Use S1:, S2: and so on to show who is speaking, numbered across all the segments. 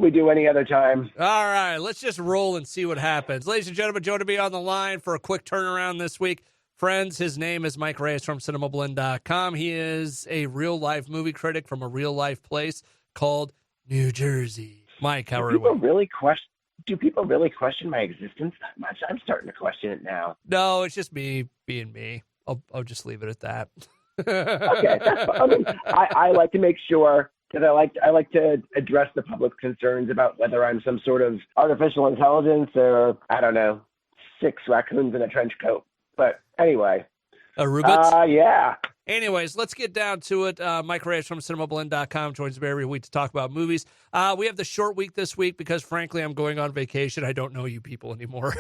S1: we do any other time.
S2: All right, let's just roll and see what happens. Ladies and gentlemen, Joe to be on the line for a quick turnaround this week. Friends, his name is Mike Reyes from Cinemablend.com. He is a real-life movie critic from a real-life place called New Jersey. Mike, how are we?
S1: Do people really question my existence that much? I'm starting to question it now.
S2: No, it's just me being me. I'll just leave it at that.
S1: Okay, that's fine. I mean, I like to make sure that I like to address the public's concerns about whether I'm some sort of artificial intelligence or, I don't know, 6 raccoons in a trench coat. But anyway.
S2: Arubits?
S1: Yeah.
S2: Anyways, let's get down to it. Mike Reyes from Cinemablend.com joins me every week to talk about movies. We have the short week this week because, frankly, I'm going on vacation. I don't know you people anymore.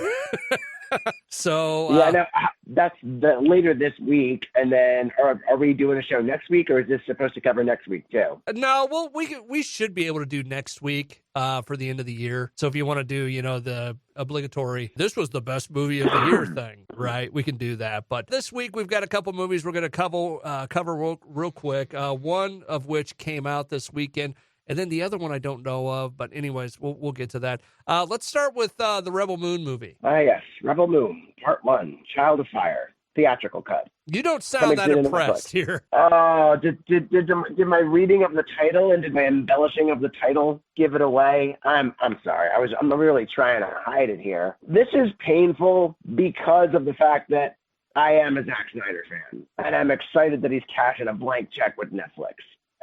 S2: So
S1: yeah, no, that's later this week, and then are we doing a show next week, or is this supposed to cover next week too?
S2: No, well, we should be able to do next week for the end of the year. So if you want to do, the obligatory, this was the best movie of the year thing, right? We can do that. But this week we've got a couple movies we're going to cover real quick. One of which came out this weekend. And then the other one I don't know of, but anyways, we'll get to that. Let's start with the Rebel Moon movie.
S1: Yes, Rebel Moon, Part 1, Child of Fire, theatrical cut.
S2: You don't sound that impressed here.
S1: Oh, did my reading of the title and did my embellishing of the title give it away? I'm sorry. I'm really trying to hide it here. This is painful because of the fact that I am a Zack Snyder fan, and I'm excited that he's cashing a blank check with Netflix.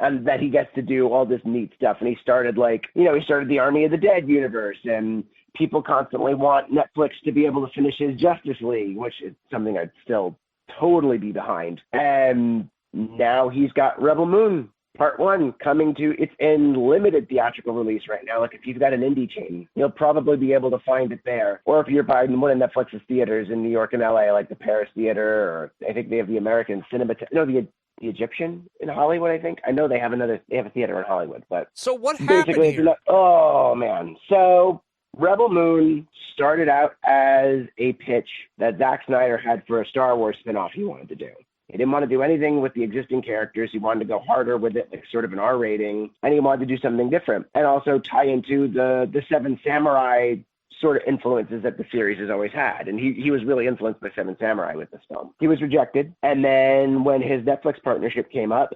S1: And that he gets to do all this neat stuff. And he started the Army of the Dead universe. And people constantly want Netflix to be able to finish his Justice League, which is something I'd still totally be behind. And now he's got Rebel Moon Part 1 coming to, it's in limited theatrical release right now. Like if you've got an indie chain, you'll probably be able to find it there. Or if you're buying one of Netflix's theaters in New York and LA, like the Paris Theater, or I think they have the American Cinema, the Egyptian in Hollywood, I think. I know they have a theater in Hollywood, but
S2: so what happened here?
S1: Oh man. So Rebel Moon started out as a pitch that Zack Snyder had for a Star Wars spinoff he wanted to do. He didn't want to do anything with the existing characters. He wanted to go harder with it, like sort of an R rating, and he wanted to do something different and also tie into the Seven Samurai sort of influences that the series has always had. And he was really influenced by Seven Samurai with this film. He was rejected. And then when his Netflix partnership came up,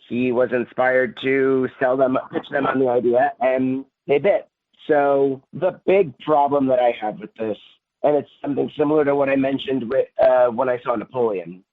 S1: he was inspired to pitch them on the idea, and they bit. So the big problem that I have with this, and it's something similar to what I mentioned with, when I saw Napoleon,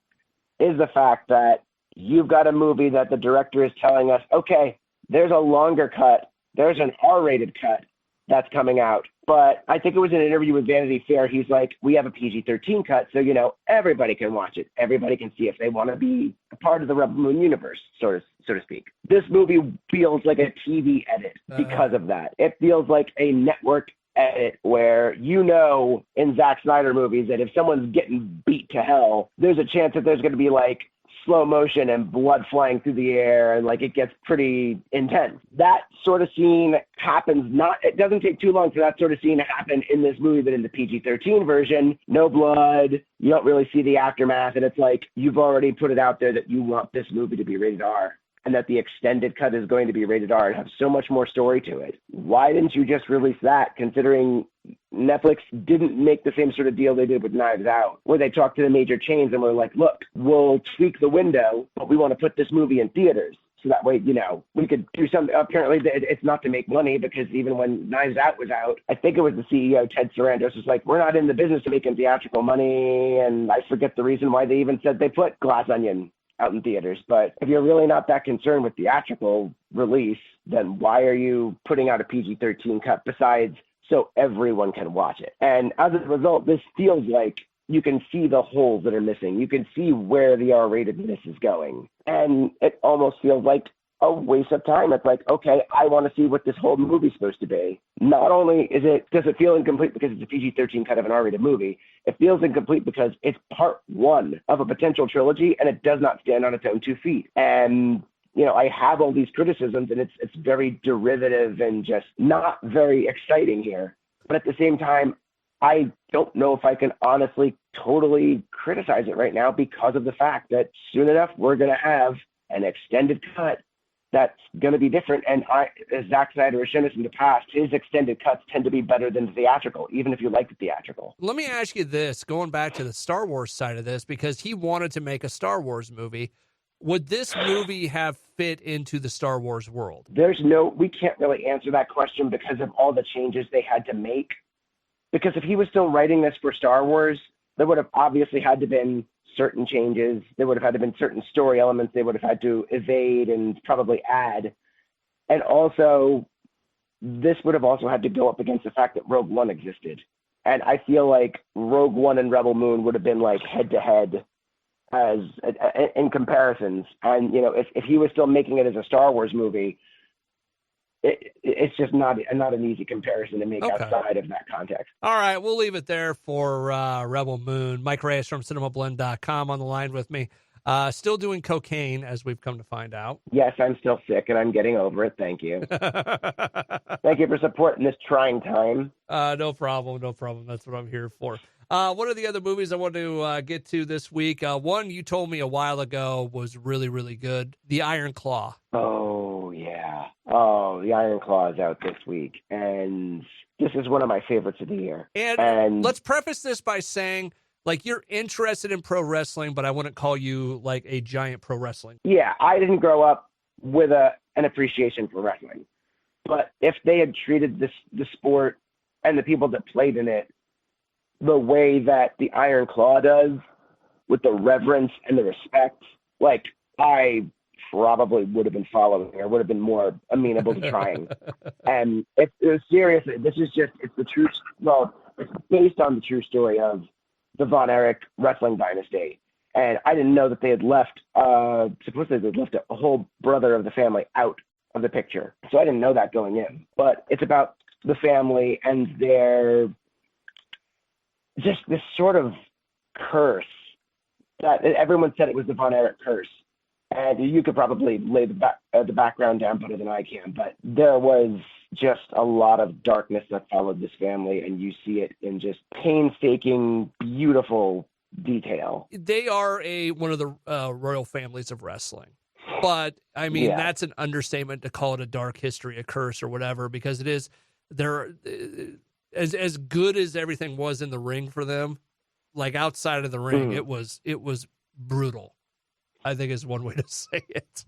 S1: is the fact that you've got a movie that the director is telling us, okay, there's a longer cut, there's an R-rated cut that's coming out. But I think it was in an interview with Vanity Fair. He's like, we have a PG-13 cut, so, everybody can watch it. Everybody can see if they want to be a part of the Rebel Moon universe, so to speak. This movie feels like a TV edit because of that. It feels like a network edit where, in Zack Snyder movies that if someone's getting beat to hell, there's a chance that there's going to be like slow motion and blood flying through the air, and like it gets pretty intense. That sort of scene happens it doesn't take too long for that sort of scene to happen in this movie, but in the PG-13 version, no blood, you don't really see the aftermath, and it's like you've already put it out there that you want this movie to be rated R and that the extended cut is going to be rated R and have so much more story to it. Why didn't you just release that, considering Netflix didn't make the same sort of deal they did with Knives Out, where they talked to the major chains and were like, look, we'll tweak the window, but we want to put this movie in theaters. So that way, we could do something. Apparently, it's not to make money, because even when Knives Out was out, I think it was the CEO, Ted Sarandos, was like, we're not in the business of making theatrical money. And I forget the reason why they even said they put Glass Onion out in theaters. But if you're really not that concerned with theatrical release, then why are you putting out a PG-13 cut besides so everyone can watch it? And as a result, this feels like you can see the holes that are missing. You can see where the R-ratedness is going. And it almost feels like a waste of time. It's like, okay, I want to see what this whole movie's supposed to be. Not only does it feel incomplete because it's a PG-13 cut of an R-rated movie, it feels incomplete because it's part 1 of a potential trilogy, and it does not stand on its own 2 feet. And I have all these criticisms, and it's very derivative and just not very exciting here. But at the same time, I don't know if I can honestly totally criticize it right now, because of the fact that soon enough we're going to have an extended cut that's going to be different. And as Zack Snyder has shown us in the past, his extended cuts tend to be better than the theatrical, even if you like the theatrical.
S2: Let me ask you this, going back to the Star Wars side of this, because he wanted to make a Star Wars movie. Would this movie have fit into the Star Wars world?
S1: We can't really answer that question because of all the changes they had to make. Because if he was still writing this for Star Wars, there would have obviously had to been certain changes. There would have had to been certain story elements they would have had to evade and probably add. And also, this would have also had to go up against the fact that Rogue One existed. And I feel like Rogue One and Rebel Moon would have been like head-to-head as in comparisons. And, if he was still making it as a Star Wars movie, it's just not an easy comparison to make outside of that context.
S2: All right, we'll leave it there for Rebel Moon. Mike Reyes from Cinemablend.com on the line with me. Still doing cocaine, as we've come to find out.
S1: Yes, I'm still sick, and I'm getting over it. Thank you. Thank you for supporting this trying time.
S2: No problem. That's what I'm here for. One of the other movies I want to get to this week, one you told me a while ago was really, really good, The Iron Claw.
S1: Oh, yeah. Oh, The Iron Claw is out this week, and this is one of my favorites of the year.
S2: And let's preface this by saying, like, you're interested in pro wrestling, but I wouldn't call you, like, a giant pro wrestling.
S1: Yeah, I didn't grow up with an appreciation for wrestling. But if they had treated the sport and the people that played in it the way that the Iron Claw does, with the reverence and the respect, like, I probably would have been following or would have been more amenable to trying. And it was seriously, it's the true, it's based on the true story of the Von Erich wrestling dynasty. And I didn't know that they had left, supposedly they'd left a whole brother of the family out of the picture. So I didn't know that going in. But it's about the family and their, just this sort of curse that everyone said it was the Von Erich curse. And you could probably lay the background down better than I can, but there was just a lot of darkness that followed this family, and you see it in just painstaking, beautiful detail.
S2: They are one of the royal families of wrestling. But, I mean, That's an understatement to call it a dark history, a curse, or whatever, because it is, as good as everything was in the ring for them, like outside of the ring, it was brutal, I think is one way to say it.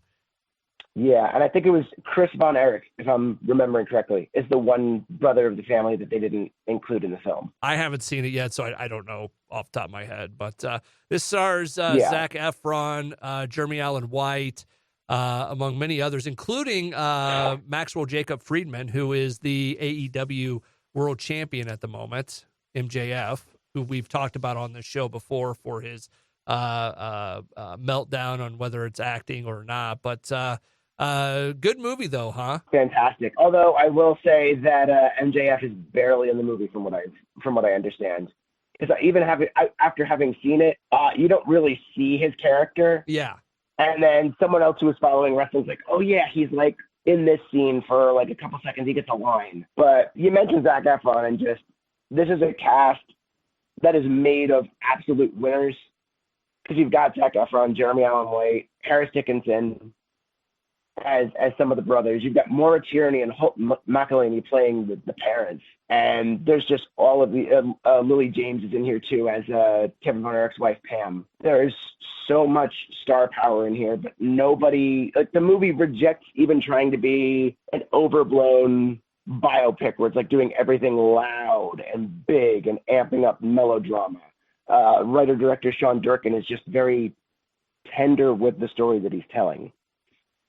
S1: Yeah, and I think it was Chris Von Erich, if I'm remembering correctly, is the one brother of the family that they didn't include in the film.
S2: I haven't seen it yet, so I don't know off the top of my head. But this stars Zac Efron, Jeremy Allen White, among many others, including Maxwell Jacob Friedman, who is the AEW World Champion at the moment, MJF, who we've talked about on the show before for his meltdown on whether it's acting or not. But good movie, though, huh?
S1: Fantastic. Although I will say that MJF is barely in the movie from what I understand. Because even after having seen it, you don't really see his character.
S2: Yeah.
S1: And then someone else who was following wrestling's like, oh yeah, he's like in this scene for like a couple seconds, he gets a line. But you mentioned Zac Efron, and just this is a cast that is made of absolute winners. Because you've got Zac Efron, Jeremy Allen White, Harris Dickinson as some of the brothers. You've got Maura Tierney and Holt McElhaney playing the parents. And there's just all of the Lily James is in here too as Kevin Von Erich's wife, Pam. There is so much star power in here, but nobody, like, the movie rejects even trying to be an overblown biopic where it's like doing everything loud and big and amping up melodrama. Writer-director Sean Durkin is just very tender with the story that he's telling.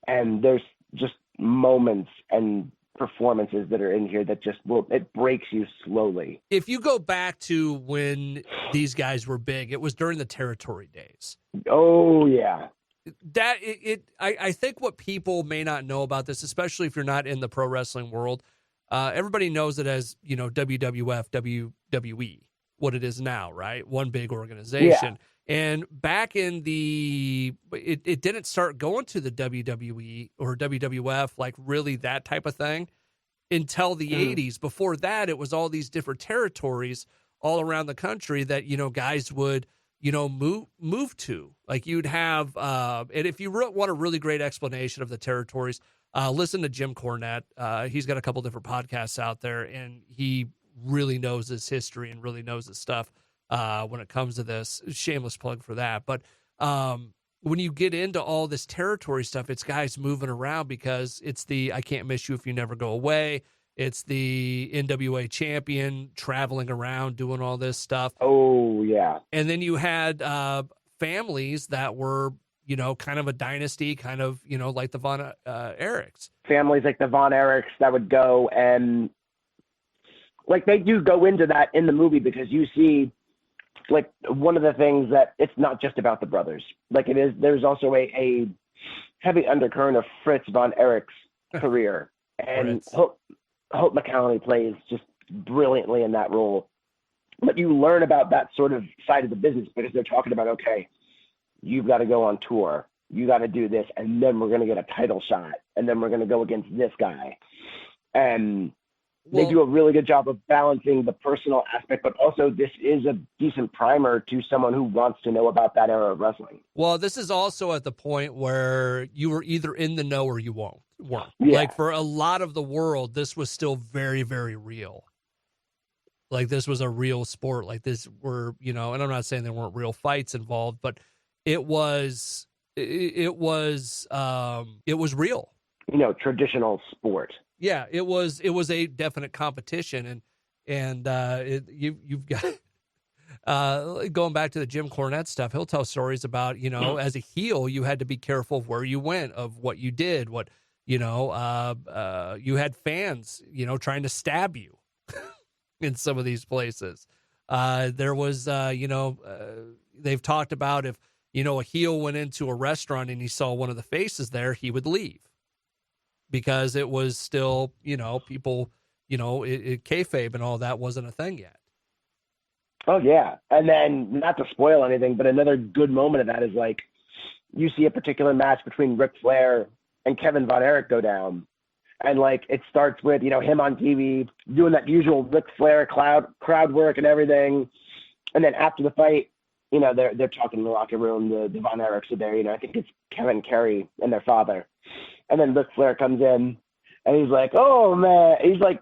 S1: And there's just moments and performances that are in here that just it breaks you slowly.
S2: If you go back to when these guys were big, it was during the territory days.
S1: Oh, yeah.
S2: I think what people may not know about this, especially if you're not in the pro wrestling world, everybody knows it as, WWF, WWE, what it is now, right? One big organization. Yeah. And back in it didn't start going to the WWE or WWF, like really that type of thing, until the 80s. Before that, it was all these different territories all around the country that, guys would, move to. Like you'd have, and if you want a really great explanation of the territories, listen to Jim Cornette. He's got a couple different podcasts out there, and he really knows his history and really knows his stuff when it comes to this. Shameless plug for that. But when you get into all this territory stuff, it's guys moving around because it's the I Can't Miss You If You Never Go Away. It's the NWA champion traveling around doing all this stuff.
S1: Oh, yeah.
S2: And then you had families that were, kind of a dynasty, kind of, like the Von Erichs.
S1: Families like the Von Erichs that would go and, like, they do go into that in the movie because you see, like, one of the things that it's not just about the brothers. Like, it is, there's also a heavy undercurrent of Fritz Von Erich's career. And Hope McCallany plays just brilliantly in that role. But you learn about that sort of side of the business because they're talking about, okay, you've got to go on tour. You got to do this, and then we're going to get a title shot, and then we're going to go against this guy. And they do a really good job of balancing the personal aspect, but also this is a decent primer to someone who wants to know about that era of wrestling.
S2: Well, this is also at the point where you were either in the know or you weren't.
S1: Yeah.
S2: Like for a lot of the world, this was still very, very real. Like this was a real sport. Like this were, and I'm not saying there weren't real fights involved, but it was real.
S1: Traditional sport.
S2: Yeah, it was a definite competition, and you've got going back to the Jim Cornette stuff. He'll tell stories about as a heel you had to be careful of where you went, of what you did, what you had fans trying to stab you in some of these places. There was they've talked about if a heel went into a restaurant and he saw one of the faces there, he would leave. Because it was still, people, kayfabe and all that wasn't a thing yet.
S1: Oh, yeah. And then, not to spoil anything, but another good moment of that is, like, you see a particular match between Ric Flair and Kevin Von Erich go down. And, like, it starts with, him on TV doing that usual Ric Flair crowd work and everything. And then after the fight, they're talking in the locker room. The Von Erichs are there. I think it's Kevin Kerry and their father. And then Ric Flair comes in, and he's like, oh, man. He's like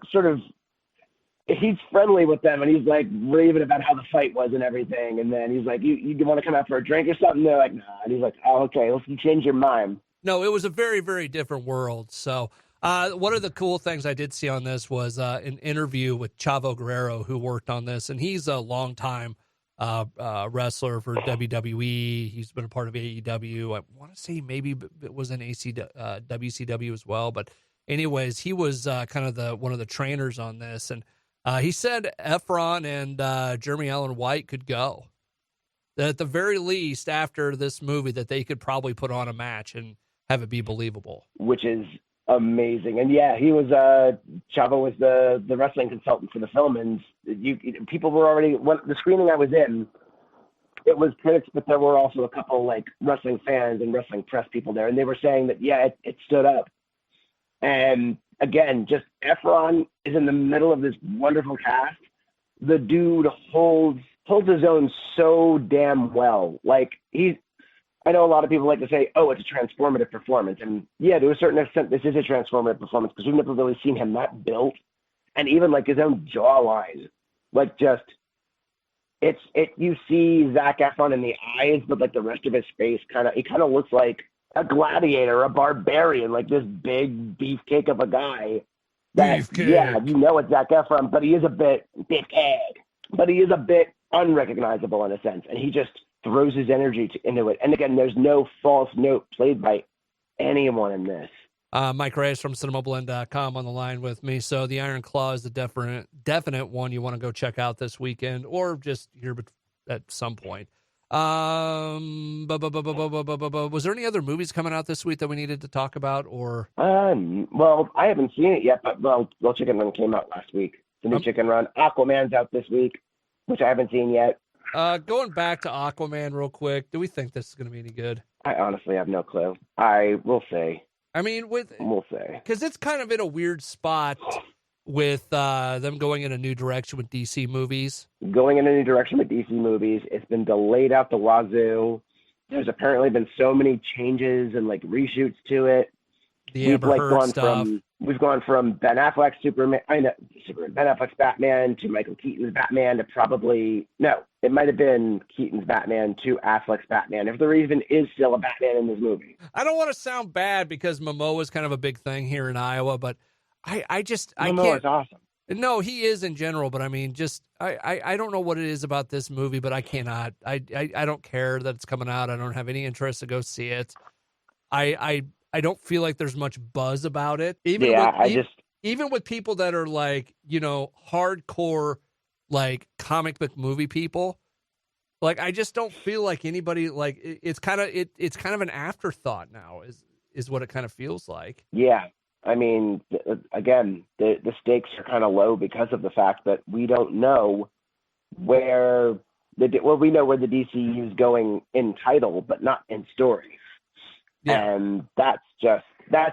S1: he's friendly with them, and he's like raving about how the fight was and everything. And then he's like, you want to come out for a drink or something? They're like, nah. And he's like, oh, okay, let's change your mind.
S2: No, it was a very, very different world. So one of the cool things I did see on this was an interview with Chavo Guerrero, who worked on this, and he's a longtime wrestler for WWE. He's been a part of AEW. I want to say maybe it was in WCW as well. But anyways, he was kind of one of the trainers on this. And he said Efron and Jeremy Allen White could go. That at the very least, after this movie, that they could probably put on a match and have it be believable.
S1: Which is amazing. And yeah, he was Chavo was the wrestling consultant for the film, and people were already, when the screening I was in, it was critics, but there were also a couple like wrestling fans and wrestling press people there, and they were saying that it stood up. And again, just Efron is in the middle of this wonderful cast. The dude holds his own so damn well. Like I know a lot of people like to say, oh, it's a transformative performance. And yeah, to a certain extent, this is a transformative performance because we've never really seen him that built. And even like his own jawline, like just, you see Zac Efron in the eyes, but like the rest of his face he kind of looks like a gladiator, a barbarian, like this big beefcake of a guy.
S2: Beefcake.
S1: Yeah, it's Zac Efron, but he is a bit beefcake, but he is a bit unrecognizable in a sense. And he just throws his energy into it. And again, there's no false note played by anyone in this.
S2: Mike Reyes from Cinemablend.com on the line with me. So the Iron Claw is the definite one you want to go check out this weekend or just here at some point. Was there any other movies coming out this week that we needed to talk about? Or
S1: well, I haven't seen it yet, but Little Chicken Run came out last week. The new Chicken Run. Aquaman's out this week, which I haven't seen yet.
S2: Going back to Aquaman real quick, do we think this is going to be any good?
S1: I honestly have no clue. I will say.
S2: I mean, we'll say. Because it's kind of in a weird spot with them going in a new direction with DC movies.
S1: Going in a new direction with DC movies. It's been delayed out the wazoo. There's apparently been so many changes and like reshoots to it.
S2: The Amber Heard stuff.
S1: We've gone from Ben Affleck's Ben Affleck's Batman to Michael Keaton's Batman to it might have been Keaton's Batman to Affleck's Batman, if there even is still a Batman in this movie.
S2: I don't want to sound bad because Momoa is kind of a big thing here in Iowa, but I can't.
S1: Momoa is awesome.
S2: No, he is in general, but I mean, I don't know what it is about this movie, but I cannot. I don't care that it's coming out. I don't have any interest to go see it. I don't feel like there's much buzz about it. Even with people that are like, hardcore, like comic book movie people, like I just don't feel like anybody like it's kind of an afterthought now is what it kind of feels like.
S1: Yeah. I mean, again, the stakes are kind of low because of the fact that we don't know we know where the DCU is going in title, but not in story. Yeah. And that's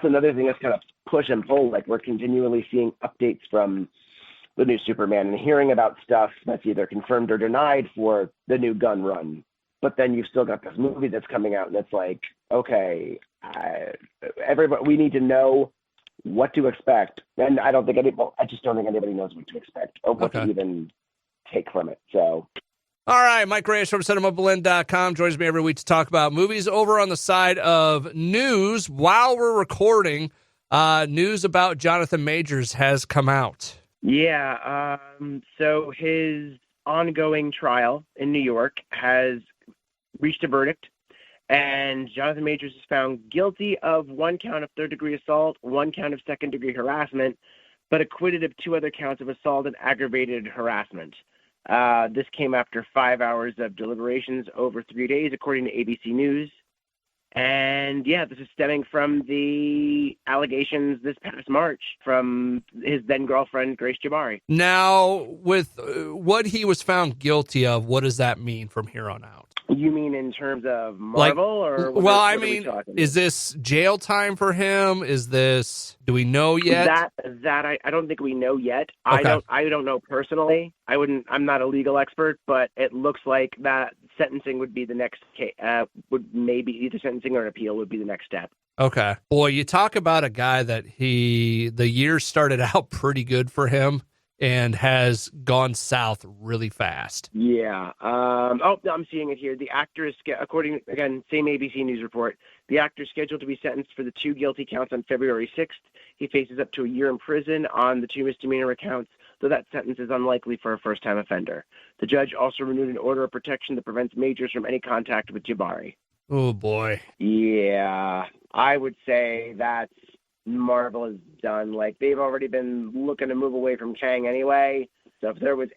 S1: another thing that's kind of push and pull. Like we're continually seeing updates from the new Superman and hearing about stuff that's either confirmed or denied for the new Gunn run. But then you've still got this movie that's coming out, and it's like, okay, everybody, we need to know what to expect. And I just don't think anybody knows what to expect or what to even take from it. So.
S2: All right, Mike Reyes from Cinemablend.com joins me every week to talk about movies. Over on the side of news, while we're recording, news about Jonathan Majors has come out.
S3: Yeah, so his ongoing trial in New York has reached a verdict, and Jonathan Majors is found guilty of one count of third-degree assault, one count of second-degree harassment, but acquitted of two other counts of assault and aggravated harassment. This came after 5 hours of deliberations over 3 days, according to ABC News. And yeah, this is stemming from the allegations this past March from his then girlfriend, Grace Jabari.
S2: Now, with what he was found guilty of, what does that mean from here on out?
S3: You mean in terms of Marvel, or
S2: well, I mean, is this jail time for him? Do we know yet?
S3: That I don't think we know yet.
S2: Okay.
S3: I don't know personally. I'm not a legal expert, but it looks like that sentencing would be the next would maybe either sentencing or an appeal would be the next step.
S2: Okay. Boy, you talk about a guy that the year started out pretty good for him and has gone south really fast.
S3: Yeah. I'm seeing it here. The actor is, according, again, same ABC News report, the actor is scheduled to be sentenced for the two guilty counts on February 6th. He faces up to a year in prison on the two misdemeanor counts, though that sentence is unlikely for a first-time offender. The judge also renewed an order of protection that prevents Majors from any contact with Jabari.
S2: Oh, boy.
S3: Yeah. I would say that's Marvel is done. Like, they've already been looking to move away from Kang anyway. So if there was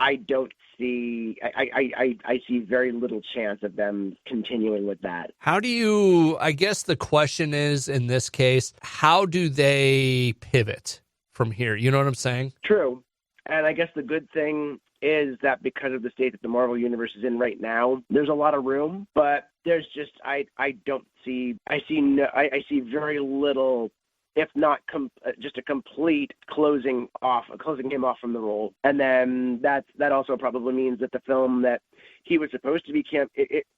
S3: I don't see, I see very little chance of them continuing with that.
S2: I guess the question is, in this case, how do they pivot from here? You know what I'm saying?
S3: True. And I guess the good thing is that because of the state that the Marvel Universe is in right now, there's a lot of room, but there's just, I see very little, if not just a complete closing him off from the role. And then that also probably means that the film that he was supposed to be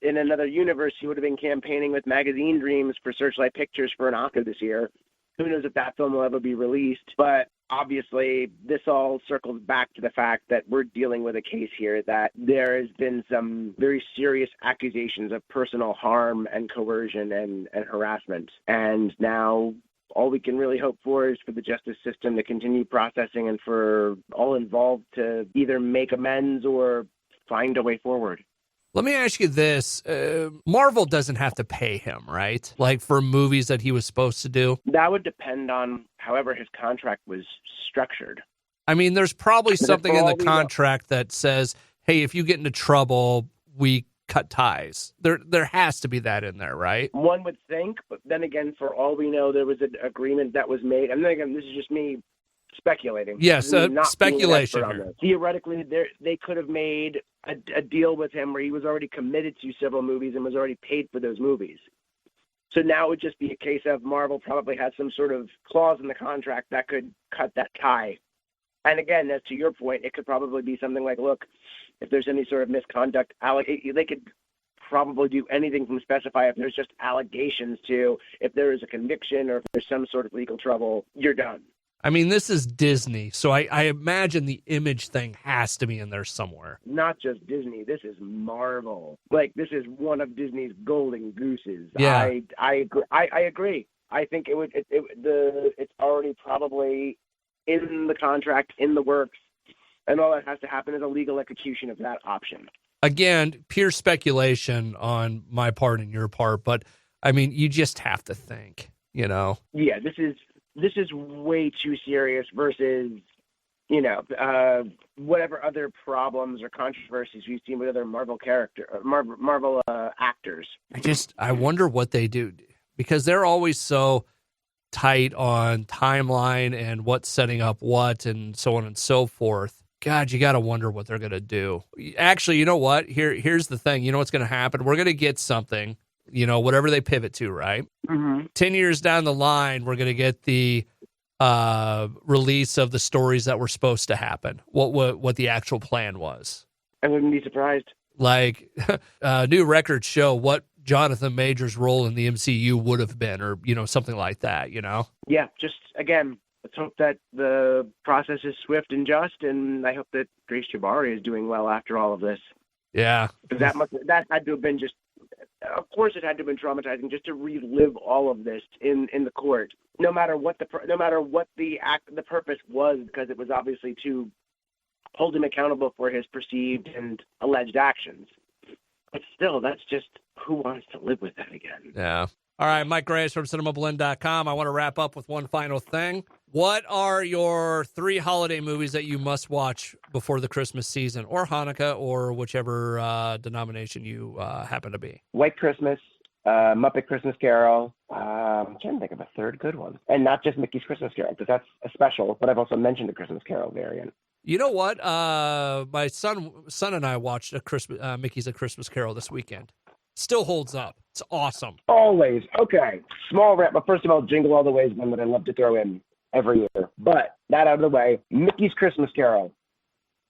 S3: in another universe, he would have been campaigning with Magazine Dreams for Searchlight Pictures for an Oscar this year. Who knows if that film will ever be released? But obviously, this all circles back to the fact that we're dealing with a case here that there has been some very serious accusations of personal harm and coercion and harassment. And now all we can really hope for is for the justice system to continue processing and for all involved to either make amends or find a way forward.
S2: Let me ask you this. Marvel doesn't have to pay him, right? Like for movies that he was supposed to do?
S3: That would depend on however his contract was structured.
S2: I mean, there's probably something in the contract that says, hey, if you get into trouble, we cut ties. There has to be that in there, right?
S3: One would think, but then again, for all we know, there was an agreement that was made. And then again, this is just me speculating.
S2: Yes, speculation here.
S3: Theoretically, they could have made a deal with him where he was already committed to several movies and was already paid for those movies. So now it would just be a case of Marvel probably has some sort of clause in the contract that could cut that tie. And again, as to your point, it could probably be something like, look, if there's any sort of misconduct, they could probably do anything from specify if there's just allegations to if there is a conviction or if there's some sort of legal trouble, you're done.
S2: I mean, this is Disney, so I imagine the image thing has to be in there somewhere.
S3: Not just Disney. This is Marvel. Like, this is one of Disney's golden gooses.
S2: Yeah.
S3: I agree. I think it's already probably in the contract, in the works, and all that has to happen is a legal execution of that option.
S2: Again, pure speculation on my part and your part, but I mean, you just have to think, you know?
S3: Yeah, this is way too serious versus, whatever other problems or controversies we've seen with other Marvel actors.
S2: I wonder what they do, because they're always so tight on timeline and what's setting up what and so on and so forth. God, you got to wonder what they're going to do. Actually, you know what? Here's the thing. You know what's going to happen? We're going to get something, whatever they pivot to, right?
S3: Mm-hmm.
S2: 10 years down the line, we're going to get the release of the stories that were supposed to happen, what the actual plan was.
S3: I wouldn't be surprised.
S2: Like, new records show what Jonathan Majors' role in the MCU would have been, or, something like that,
S3: Yeah, just, again, let's hope that the process is swift and just, and I hope that Grace Jabari is doing well after all of this.
S2: Yeah.
S3: That had to have been just, of course it had to have been traumatizing just to relive all of this in the court, no matter what the purpose was, because it was obviously to hold him accountable for his perceived and alleged actions. But still, that's just, who wants to live with that again?
S2: Yeah. All right, Mike Reyes from Cinemablend.com. I want to wrap up with one final thing. What are your 3 holiday movies that you must watch before the Christmas season, or Hanukkah, or whichever denomination you happen to be?
S1: White Christmas, Muppet Christmas Carol. I'm trying to think of a third good one. And not just Mickey's Christmas Carol, because that's a special, but I've also mentioned the Christmas Carol variant.
S2: You know what? My son and I watched Mickey's A Christmas Carol this weekend. Still holds up. It's awesome.
S1: Always. Okay. Small rant, but first of all, Jingle All the Way is one that I love to throw in every year. But that out of the way, Mickey's Christmas Carol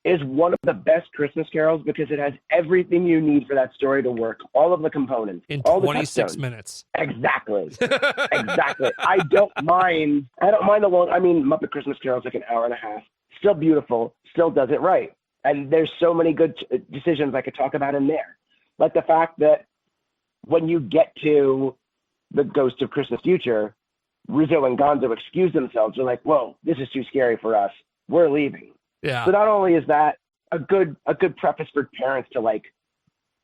S1: is one of the best Christmas carols because it has everything you need for that story to work. All of the components.
S2: In
S1: all
S2: 26 minutes.
S1: Exactly. Exactly. I don't mind the long, Muppet Christmas Carol is like an hour and a half. Still beautiful. Still does it right. And there's so many good decisions I could talk about in there. Like the fact that when you get to the Ghost of Christmas Future, Rizzo and Gonzo excuse themselves. They're like, whoa, this is too scary for us. We're leaving.
S2: Yeah.
S1: So not only is that a good preface for parents to like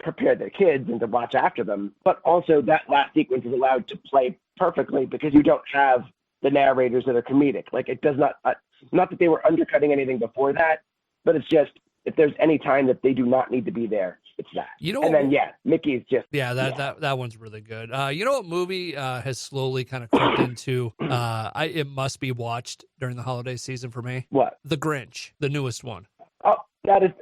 S1: prepare their kids and to watch after them, but also that last sequence is allowed to play perfectly because you don't have the narrators that are comedic. Like it does not that they were undercutting anything before that, but it's just, if there's any time that they do not need to be there, it's that. Mickey's just...
S2: Yeah, that one's really good. You know what movie has slowly kind of crept into, it must be watched during the holiday season for me?
S1: What?
S2: The Grinch, the newest one.
S1: The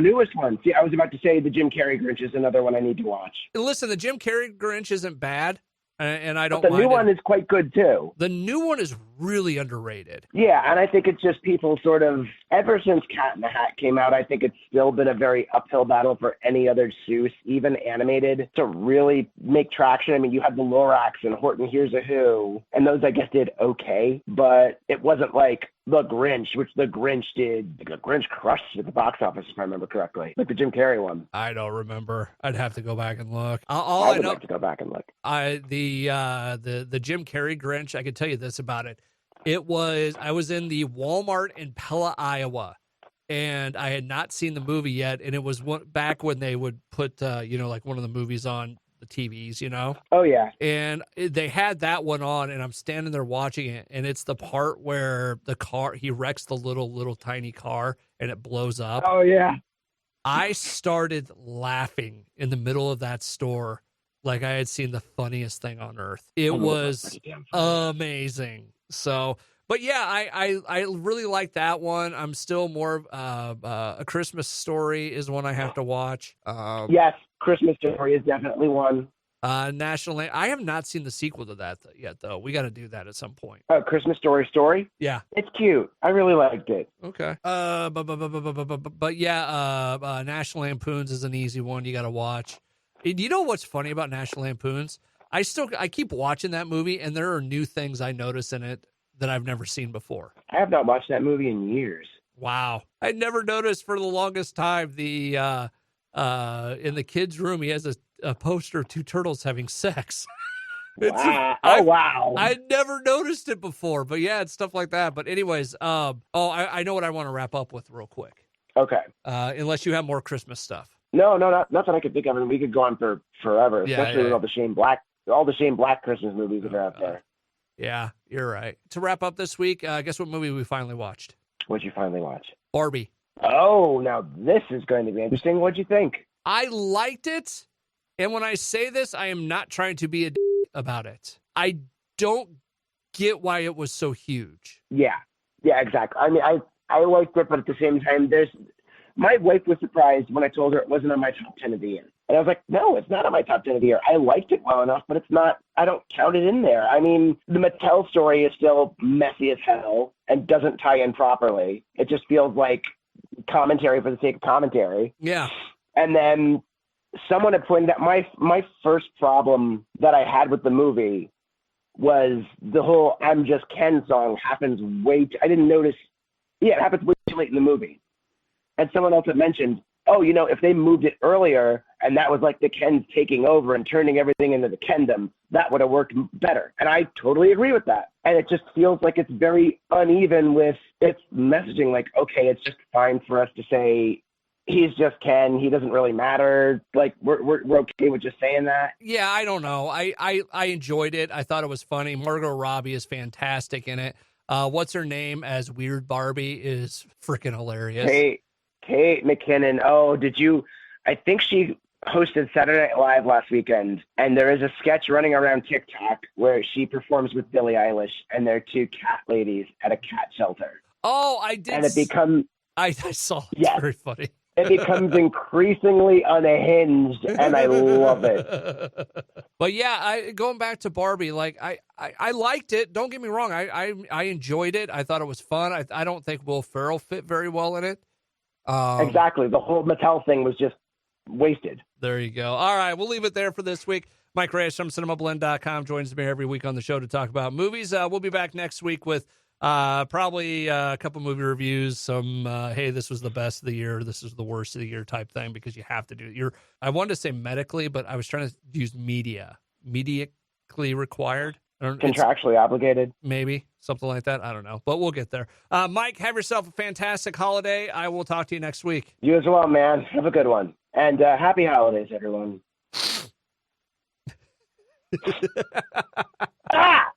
S1: newest one. See, I was about to say the Jim Carrey Grinch is another one I need to watch.
S2: Listen, the Jim Carrey Grinch isn't bad, and I don't
S1: mind.
S2: The
S1: new one is quite good, too.
S2: The new one is really underrated.
S1: Yeah, and I think it's just people sort of, ever since Cat in the Hat came out, I think it's still been a very uphill battle for any other Seuss, even animated, to really make traction. I mean, you had the Lorax and Horton Hears a Who, and those, I guess, did okay, but it wasn't like The Grinch, which The Grinch did. The Grinch crushed at the box office, if I remember correctly, like the Jim Carrey one.
S2: I don't remember. I'd have to go back and look.
S1: I would like to go back and look.
S2: The Jim Carrey Grinch, I can tell you this about it. I was in the Walmart in Pella, Iowa, and I had not seen the movie yet, and it was back when they would put, like one of the movies on the TVs,
S1: Oh, yeah.
S2: And they had that one on, and I'm standing there watching it, and it's the part where he wrecks the little tiny car, and it blows up.
S1: Oh, yeah.
S2: I started laughing in the middle of that store like I had seen the funniest thing on earth. It was amazing. So, but yeah, I really like that one. I'm still more A Christmas Story is one I have to watch.
S1: Yes, Christmas Story is definitely one.
S2: National Lamp. I have not seen the sequel to that yet, though. We got to do that at some point.
S1: Oh, Christmas Story?
S2: Yeah.
S1: It's cute. I really liked it.
S2: Okay. But yeah, National Lampoons is an easy one you got to watch. And you know what's funny about National Lampoons? I keep watching that movie, and there are new things I notice in it that I've never seen before.
S1: I have not watched that movie in years.
S2: Wow. I never noticed for the longest time the in the kid's room he has a poster of two turtles having sex.
S1: Wow. Wow.
S2: I never noticed it before, but yeah, it's stuff like that. But anyways, I know what I want to wrap up with real quick.
S1: Okay.
S2: Unless you have more Christmas stuff.
S1: No, not that I could think of. I mean, we could go on for forever, especially with all the Shane Black Christmas movies that are out there.
S2: Yeah, you're right. To wrap up this week, guess what movie we finally watched?
S1: What'd you finally watch?
S2: Barbie.
S1: Oh, now this is going to be interesting. What'd you think?
S2: I liked it, and when I say this, I am not trying to be a about it. I don't get why it was so huge.
S1: Yeah, exactly. I mean, I liked it, but at the same time, my wife was surprised when I told her it wasn't on my top 10 of the year. And I was like, no, it's not on my top 10 of the year. I liked it well enough, but it's not, I don't count it in there. I mean, the Mattel story is still messy as hell and doesn't tie in properly. It just feels like commentary for the sake of commentary.
S2: Yeah.
S1: And then someone had pointed out my first problem that I had with the movie was the whole I'm Just Ken song happens I didn't notice. Yeah, it happens way too late in the movie. And someone else had mentioned, if they moved it earlier and that was like the Kens taking over and turning everything into the Kendom, that would have worked better. And I totally agree with that. And it just feels like it's very uneven with its messaging. Like, okay, it's just fine for us to say he's just Ken. He doesn't really matter. Like, we're okay with just saying that.
S2: Yeah, I don't know. I enjoyed it. I thought it was funny. Margot Robbie is fantastic in it. What's her name as Weird Barbie is freaking hilarious.
S1: Kate McKinnon. Oh, I think she hosted Saturday Night Live last weekend, and there is a sketch running around TikTok where she performs with Billie Eilish, and they're two cat ladies at a cat shelter.
S2: Oh, I did.
S1: And it becomes...
S2: I saw it.
S1: Yes.
S2: It's very funny.
S1: It becomes increasingly unhinged, and I love it.
S2: But yeah, going back to Barbie, like I liked it. Don't get me wrong. I enjoyed it. I thought it was fun. I don't think Will Ferrell fit very well in it.
S1: Exactly. The whole Mattel thing was just wasted.
S2: There you go. All right, we'll leave it there for this week. Mike Reyes from Cinemablend.com joins me every week on the show to talk about movies. We'll be back next week with probably a couple movie reviews, some hey, this was the best of the year, this is the worst of the year type thing, because you have to do it. I wanted to say medically, but I was trying to use medically required.
S1: Contractually obligated.
S2: Maybe something like that. I don't know, but we'll get there. Mike, have yourself a fantastic holiday. I will talk to you next week.
S1: You as well, man. Have a good one. And happy holidays, everyone. Ah!